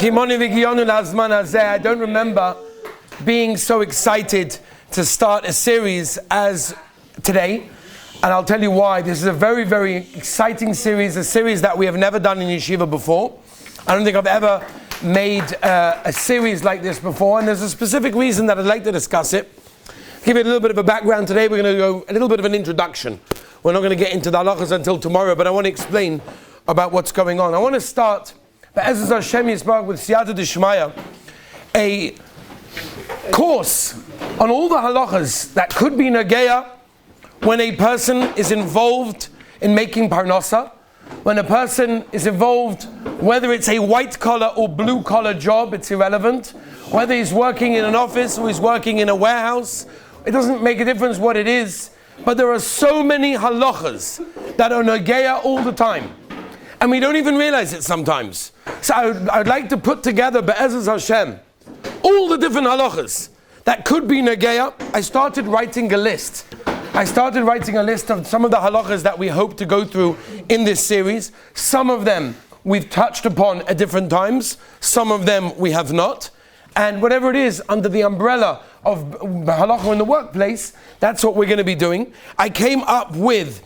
I don't remember being so excited to start a series as today, and I'll tell you why. This is a very, very exciting series, a series that we have never done in Yeshiva before. I don't think I've ever made a series like this before, and there's a specific reason that I'd like to discuss it. Give you a little bit of a background today. We're going to go a little bit of an introduction. We're not going to get into the halachas until tomorrow, but I want to explain about what's going on. I want to start Be'ezus Hashem Yisbarach with Siyata D'Shmaya, a course on all the halachas that could be nageya when a person is involved in making parnasa, when a person is involved, whether it's a white collar or blue collar job, it's irrelevant. Whether he's working in an office or he's working in a warehouse, it doesn't make a difference what it is. But there are so many halachas that are nageya all the time, and we don't even realize it sometimes. So I would like to put together Be'ezus Hashem all the different halachas that could be nageya. I started writing a list. of some of the halachas that we hope to go through in this series. Some of them we've touched upon at different times. Some of them we have not. And whatever it is under the umbrella of halacha in the workplace, that's what we're going to be doing. I came up with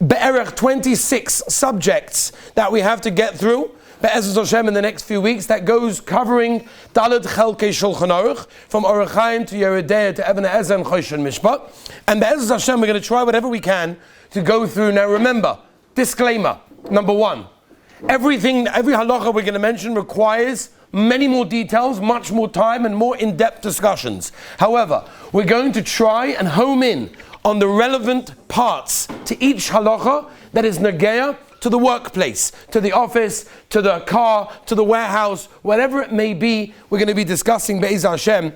Be'erech 26 subjects that we have to get through Be'ezus Hashem in the next few weeks, that goes covering Dalet Chelkei Shulchan Aruch, from Orach Chaim to Yeridea to Even Ezer and Choshen Mishpat. And Be'ezus Hashem, we're going to try whatever we can to go through. Now remember, disclaimer, number one, every halacha we're going to mention requires many more details, much more time, and more in-depth discussions. However, we're going to try and home in on the relevant parts to each halacha that is nageya to the workplace, to the office, to the car, to the warehouse, whatever it may be. We're going to be discussing Be'ezus Hashem.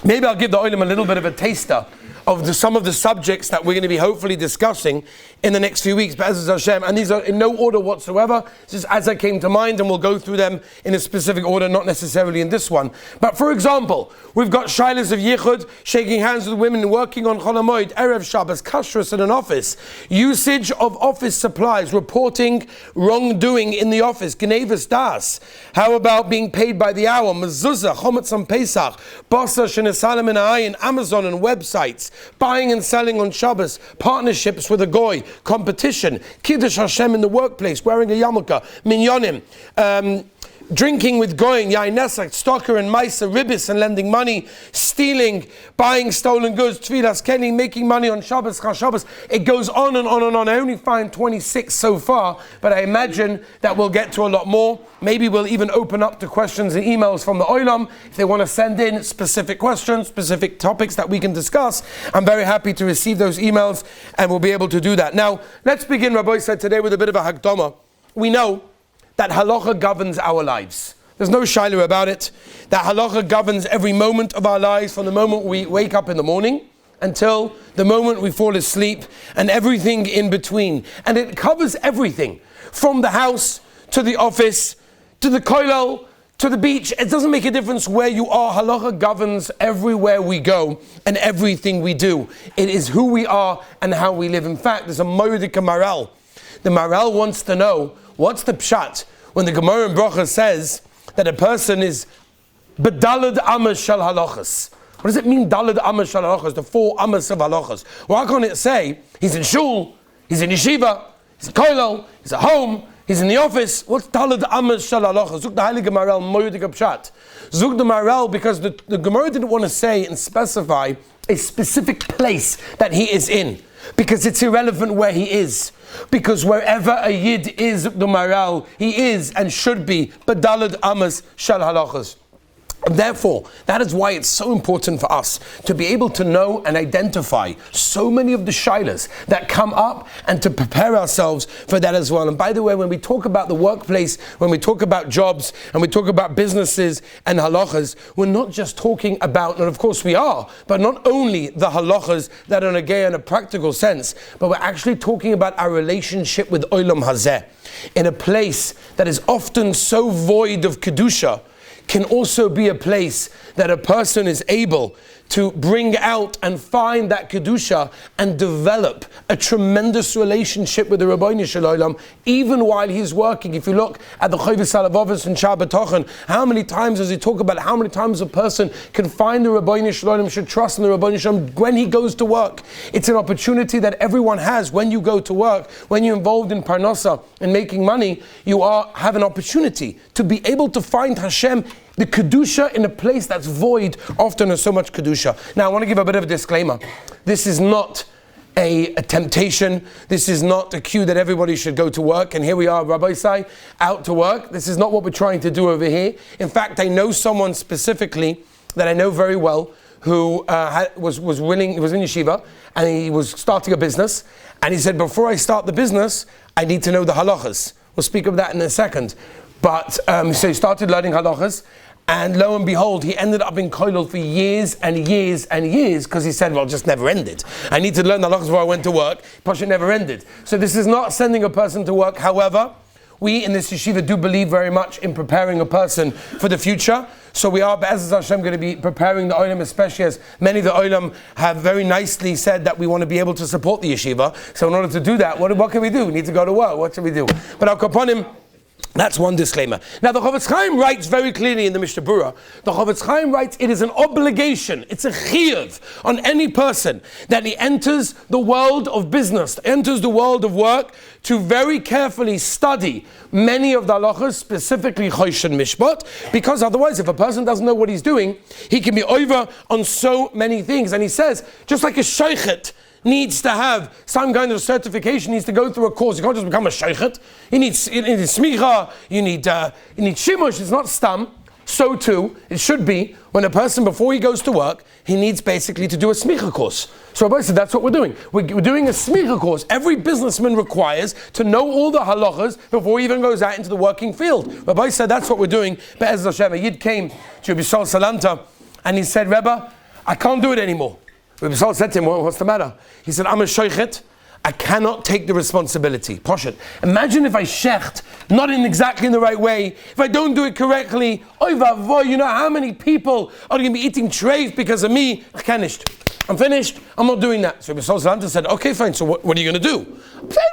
Maybe I'll give the olim a little bit of a taster of some of the subjects that we're going to be hopefully discussing in the next few weeks, Be'ezus Hashem. And these are in no order whatsoever, just as I came to mind, and we'll go through them in a specific order, not necessarily in this one. But for example, we've got shilas of yichud, shaking hands with women, working on Chol HaMoed, Erev Shabbos, kashrus in an office, usage of office supplies, reporting wrongdoing in the office, gnevus das. How about being paid by the hour, mezuzah, chometz on Pesach, basa shenesalim in ayin, Amazon and websites, buying and selling on Shabbos, partnerships with a goy, competition, kiddush Hashem in the workplace, wearing a yarmulke, minyanim, drinking with goyim, yain nesak, stalker and maisa, ribis and lending money, stealing, buying stolen goods, tfilas kelim, making money on Shabbos, chas Shabbos. It goes on and on and on. I only find 26 so far, but I imagine that we'll get to a lot more. Maybe we'll even open up to questions and emails from the olam if they want to send in specific questions, specific topics that we can discuss. I'm very happy to receive those emails, and we'll be able to do that. Now, let's begin, Rabbi said, today with a bit of a hakdama. We know that halacha governs our lives. There's no shiloh about it. That halacha governs every moment of our lives, from the moment we wake up in the morning until the moment we fall asleep, and everything in between. And it covers everything, from the house to the office to the kollel to the beach. It doesn't make a difference where you are. Halacha governs everywhere we go and everything we do. It is who we are and how we live. In fact, there's a Moedika Maral. The Maral wants to know, what's the pshat when the Gemara in Bracha says that a person is bedalad amas shal halachas? What does it mean, dalad amas shal halachas, the 4 amas of halachas? Why can't it say he's in shul, he's in yeshiva, he's in kollel, he's at home, he's in the office? What's dalad amas shal halachas? Zug the Heilige Maral moedik pshat. Zug the Maral, because the Gemara didn't want to say and specify a specific place that he is in, because it's irrelevant where he is. Because wherever a yid is, the Maral, he is and should be bedalad amas shal halachas. Therefore, that is why it's so important for us to be able to know and identify so many of the shilas that come up, and to prepare ourselves for that as well. And by the way, when we talk about the workplace, when we talk about jobs, and we talk about businesses and halachas, we're not just talking about, and of course we are, but not only the halachas that are nageya in a practical sense, but we're actually talking about our relationship with Olam Hazeh, in a place that is often so void of kedusha. can also be a place that a person is able to bring out and find that Kedusha and develop a tremendous relationship with the Rabbeinu Shalom, even while he's working. If you look at the Chayvis Alavavos and Shabbat Tochen, how many times does he talk about how many times a person can find the Rabbeinu Shalom, should trust in the Rabbeinu Shalom when he goes to work? It's an opportunity that everyone has when you go to work, when you're involved in Parnasa and making money, you have an opportunity to be able to find Hashem, the Kedusha, in a place that's void often of so much Kedusha. Now I want to give a bit of a disclaimer. This is not a temptation. This is not a cue that everybody should go to work. And here we are, Rabbi Isai, out to work. This is not what we're trying to do over here. In fact, I know someone specifically that I know very well who was in yeshiva and he was starting a business. And he said, before I start the business, I need to know the halachas. We'll speak of that in a second. But so he started learning halachas. And lo and behold, he ended up in kollel for years and years and years because he said, well, it just never ended. I need to learn the halachas before I went to work. Pasha never ended. So this is not sending a person to work. However, we in this yeshiva do believe very much in preparing a person for the future. So we are, Be'ezus Hashem, going to be preparing the Olam, especially as many of the Olam have very nicely said that we want to be able to support the yeshiva. So in order to do that, what can we do? We need to go to work. What should we do? But I'll upon him. That's one disclaimer. Now the Chofetz Chaim writes very clearly in the Mishnah Berurah, the Chofetz Chaim writes, it is an obligation, it's a chiyuv on any person that he enters the world of business, enters the world of work, to very carefully study many of the halachas, specifically Chosh and Mishpat, because otherwise if a person doesn't know what he's doing, he can be over on so many things. And he says, just like a sheichet needs to have some kind of certification, needs to go through a course. You can't just become a sheichet. You need smicha, you need shimush, it's not stam. So too, it should be when a person, before he goes to work, he needs basically to do a smicha course. So Rabbi said, that's what we're doing. We're doing a smicha course. Every businessman requires to know all the halachas before he even goes out into the working field. Rabbi said, that's what we're doing. Be'ez Hashem, a Yid came to Rabbi Shal Salanta and he said, Rebbe, I can't do it anymore. Rabbi Saul said to him, what's the matter? He said, I'm a sheichet. I cannot take the responsibility. Poshet. Imagine if I shecht, not in exactly the right way, if I don't do it correctly, oy vavoy, you know how many people are going to be eating treif because of me? I'm finished. I'm not doing that. So Rabbi Saul said, okay, fine, so what are you going to do?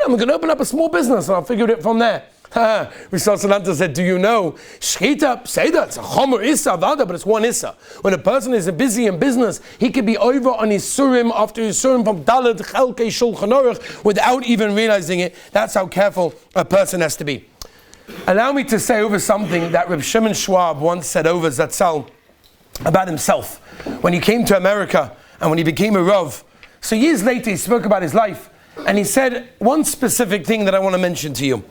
I'm going to open up a small business and I'll figure it from there. Rishon Salanta said, do you know, Shchita, say that, it's a chomer issa, avada, but it's one issa. When a person is busy in business, he can be over on his surim after his surim from Dalet, Chelkei, Shulchan Aruch, without even realizing it. That's how careful a person has to be. Allow me to say over something that Reb Shimon Schwab once said over Zatzal about himself. When he came to America and when he became a Rav, so years later he spoke about his life and he said one specific thing that I want to mention to you.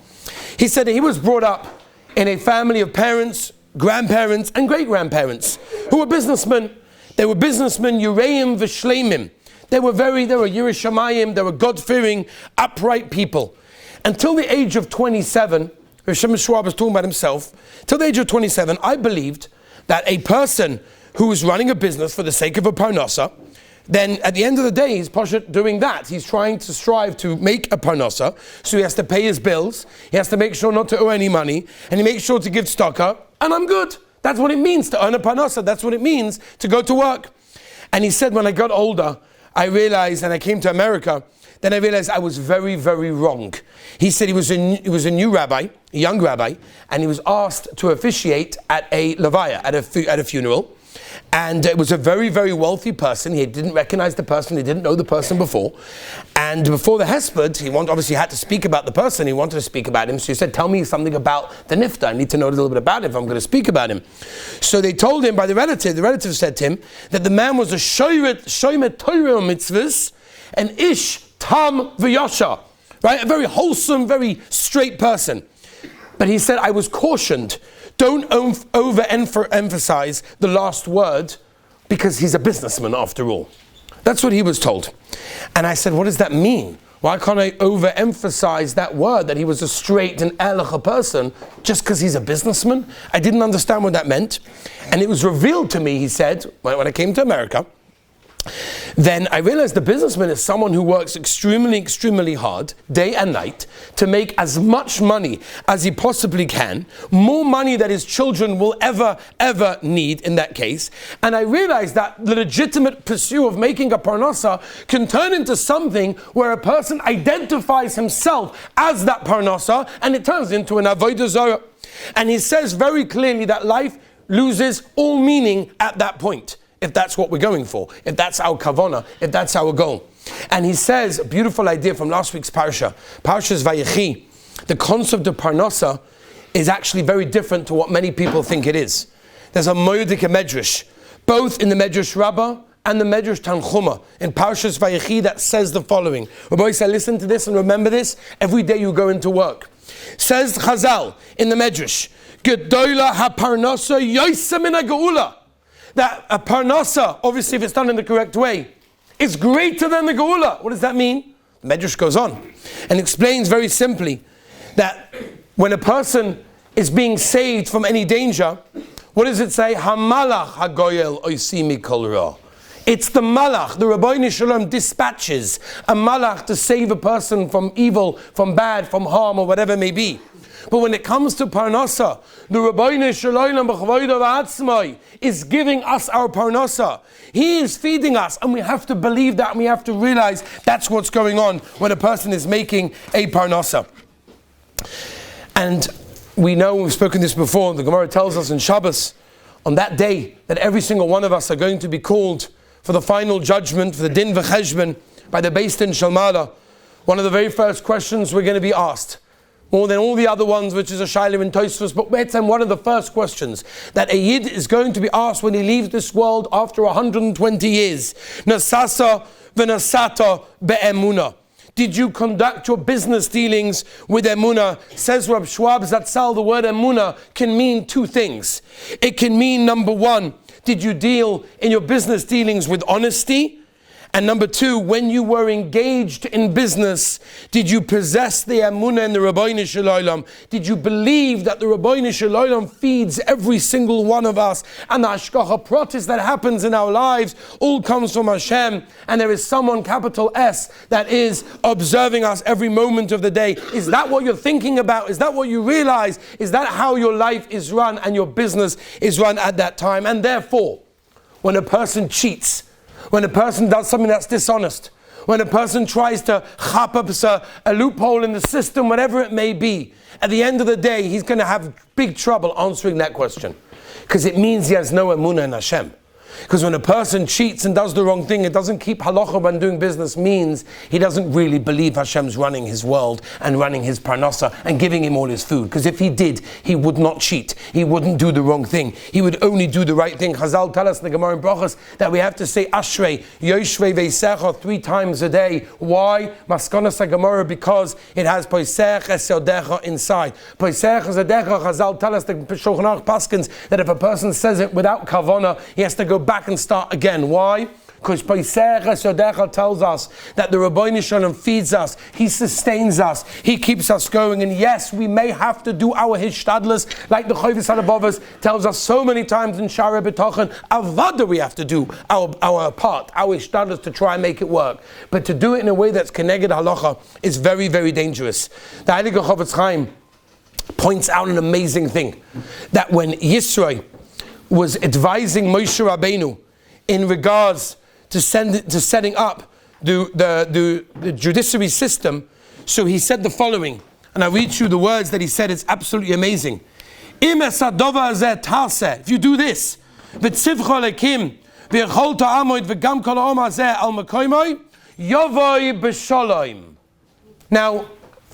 He said that he was brought up in a family of parents, grandparents, and great-grandparents who were businessmen. They were businessmen, Yureim v'Shleimim. They were Yiras Shamayim, they were God-fearing, upright people. Until the age of 27, Rav Shimon Schwab was talking about himself, till the age of 27, I believed that a person who is running a business for the sake of a parnasa, then at the end of the day, he's poshet doing that. He's trying to strive to make a parnasa, so he has to pay his bills, he has to make sure not to owe any money, and he makes sure to give tzedakah, and I'm good. That's what it means to earn a parnasa. That's what it means to go to work. And he said, when I got older, I realized, and I came to America, then I realized I was very, very wrong. He said he was a new rabbi, a young rabbi, and he was asked to officiate at a levaya, at a funeral. And it was a very, very wealthy person. He didn't recognize the person. He didn't know the person before. And before the hesped, he obviously had to speak about the person. He wanted to speak about him. So he said, tell me something about the nifta. I need to know a little bit about him if I'm going to speak about him. So they told him by the relative. The relative said to him that the man was a shoymet Torah mitzvahs, an ish tam v'yasha. Right? A very wholesome, very straight person. But he said, I was cautioned. Don't overemphasize the last word because he's a businessman after all. That's what he was told. And I said, what does that mean? Why can't I overemphasize that word that he was a straight and erlicha person just because he's a businessman? I didn't understand what that meant. And it was revealed to me, he said, when I came to America, then I realized the businessman is someone who works extremely, extremely hard, day and night, to make as much money as he possibly can, more money that his children will ever need in that case. And I realized that the legitimate pursuit of making a parnasa can turn into something where a person identifies himself as that parnasa, and it turns into an avodah zarah. And he says very clearly that life loses all meaning at that point, if that's what we're going for, if that's our kavanah, if that's our goal. And he says, a beautiful idea from last week's parsha, Parshas Vayechi, the concept of parnasa is actually very different to what many people think it is. There's a moedik medrash, both in the Medrash Rabbah and the Medrash Tanchuma, in Parshas Vayechi, that says the following. Rabbi say, listen to this and remember this every day you go into work. Says Chazal in the Medrash, Gedola ha-parnasa yoysa min ha-geula. That a parnasa, obviously if it's done in the correct way, is greater than the geula. What does that mean? The Medrash goes on and explains very simply that when a person is being saved from any danger, what does it say? Hamalach hagoyel oisimi kol ra. It's the malach, the Rabbeinu Shalom dispatches a malach to save a person from evil, from bad, from harm, or whatever it may be. But when it comes to parnasa, the Rabbeinu Shalom b'chavodo v'atzmai is giving us our parnasa. He is feeding us, and we have to believe that, and we have to realize that's what's going on when a person is making a parnasa. And we know, we've spoken this before, the Gemara tells us in Shabbos, on that day, that every single one of us are going to be called for the final judgment, for the din v'cheshbon, by the Beis Din Shel Ma'ala. One of the very first questions we're going to be asked, more than all the other ones, which is a shayla in Tosfos, but one of the first questions that a yid is going to be asked when he leaves this world after 120 years, Nasasa v'nasata be'emunah. Did you conduct your business dealings with emunah? Says Rab Schwab Zatzal, the word emunah can mean two things. It can mean, number one, did you deal in your business dealings with honesty? And number two, when you were engaged in business, did you possess the emunah and the Rabbeinu Shalom? Did you believe that the Rabbeinu Shalom feeds every single one of us, and the hashgacha pratis that happens in our lives all comes from Hashem, and there is someone, capital S, that is observing us every moment of the day? Is that what you're thinking about? Is that what you realize? Is that how your life is run and your business is run at that time? And therefore, when a person cheats, when a person does something that's dishonest, when a person tries to chop up a loophole in the system, whatever it may be, at the end of the day, he's going to have big trouble answering that question. Because it means he has no emunah in Hashem. Because when a person cheats and does the wrong thing, it doesn't keep halacha when doing business, means he doesn't really believe Hashem's running his world and running his parnasa and giving him all his food. Because if he did, he would not cheat. He wouldn't do the wrong thing. He would only do the right thing. Chazal tell us in the Gemara in Brachos that we have to say Ashrei, Yoshvei Veisecha 3 times a day. Why? Maskonas HaGemara, because it has Poisech Esodecha inside. Poisech Esodecha, Chazal tell us, the Shulchan Aruch Paskins, that if a person says it without kavanah, he has to go back and start again. Why? Because Poisech Esodecha tells us that the Rabbeinu Shalom feeds us, He sustains us, He keeps us going. And yes, we may have to do our hishtadlus, like the Chovis Halabavas tells us so many times in Shara B'tochen, avada, we have to do our part, our hishtadlus, to try and make it work. But to do it in a way that's keneged halacha is very, very dangerous. The Heilige Chofetz Chaim points out an amazing thing, that when Yisro was advising Moshe Rabbeinu in regards to setting up the judiciary system, so he said the following, and I read you the words that he said. It's absolutely amazing. If you do this, now,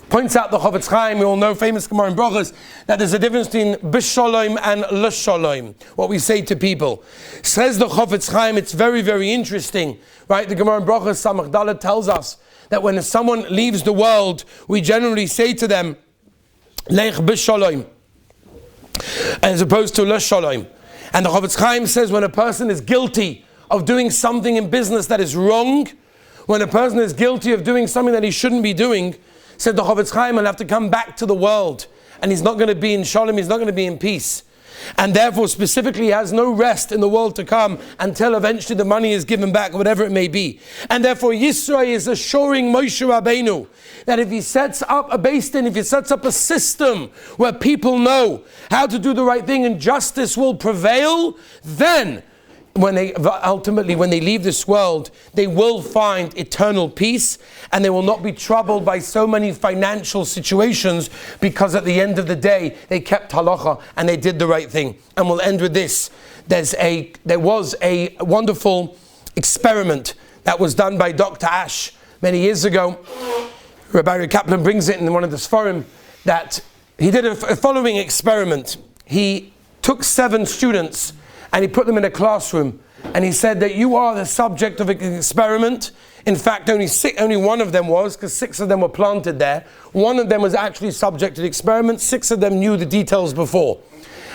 points out the Chofetz Chaim, we all know, famous Gemara in Brachos, that there's a difference between b'shalom and l'shalom, what we say to people. Says the Chofetz Chaim, it's very, very interesting, right? The Gemara in Brachos, Samach Dalet, tells us that when someone leaves the world, we generally say to them, lech b'shalom, as opposed to l'shalom. And the Chofetz Chaim says when a person is guilty of doing something in business that is wrong, when a person is guilty of doing something that he shouldn't be doing, said the Chofetz Chaim, will have to come back to the world, and he's not going to be in shalom, he's not going to be in peace. and therefore specifically has no rest in the world to come until eventually the money is given back, whatever it may be. And therefore Yisro is assuring Moshe Rabbeinu that if he sets up a beis din, if he sets up a system where people know how to do the right thing and justice will prevail, then when they leave this world, they will find eternal peace and they will not be troubled by so many financial situations, because at the end of the day they kept halacha and they did the right thing. And we'll end with this. There was a wonderful experiment that was done by Dr. Ash many years ago. Rabbi Kaplan brings it in one of the Sforim, that he did a following experiment. He took 7 students and he put them in a classroom, and he said that you are the subject of an experiment. In fact, only one of them was, because 6 of them were planted there. One of them was actually subject to the experiment. 6 of them knew the details before.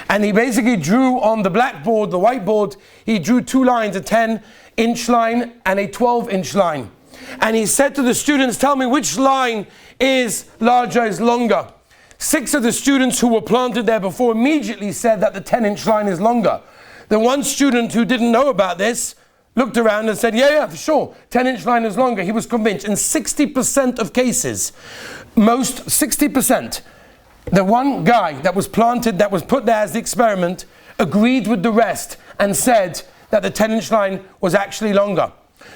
And he basically drew on the blackboard, the whiteboard, he drew 2 lines, a 10-inch line and a 12-inch line. And he said to the students, tell me which line is larger, is longer. 6 of the students who were planted there before immediately said that the 10-inch line is longer. The one student who didn't know about this looked around and said, yeah, for sure, 10-inch line is longer. He was convinced. In 60% of cases, 60%, the one guy that was planted, that was put there as the experiment, agreed with the rest and said that the 10-inch line was actually longer.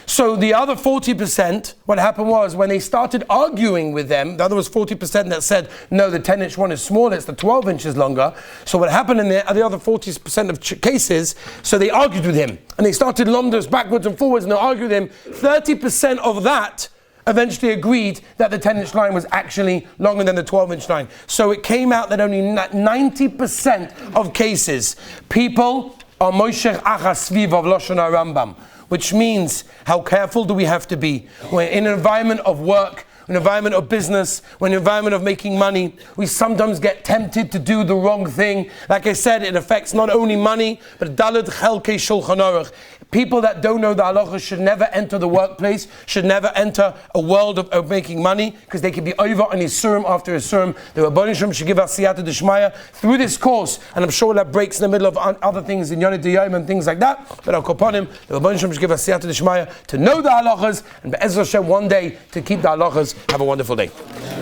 So the other 40%, what happened was when they started arguing with them, the other was 40% that said, no, the 10-inch one is smaller, it's the 12 inches longer. So what happened in the other 40% of cases, so they argued with him. And they started lomdos backwards and forwards and they argued with him. 30% of that eventually agreed that the 10-inch line was actually longer than the 12-inch line. So it came out that only 90% of cases, people are Moshech Achas Sviv of Lashon HaRambam. Which means, how careful do we have to be? We're in an environment of work, an environment of business, we're in an environment of making money. We sometimes get tempted to do the wrong thing. Like I said, it affects not only money, but Daled Chelkei Shulchan Aruch. People that don't know the halacha should never enter the workplace, should never enter a world of making money, because they can be over on Yisurim after Yisurim. The Rabbanim Shalom should give us siyata d'shmaya through this course, and I'm sure that breaks in the middle of other things in Yonit D'Yom and things like that. But I'll call him, the Rabbanim Shalom should give us siyata d'shmaya to know the halachas, and Be'ezras Hashem one day to keep the halachas. Have a wonderful day.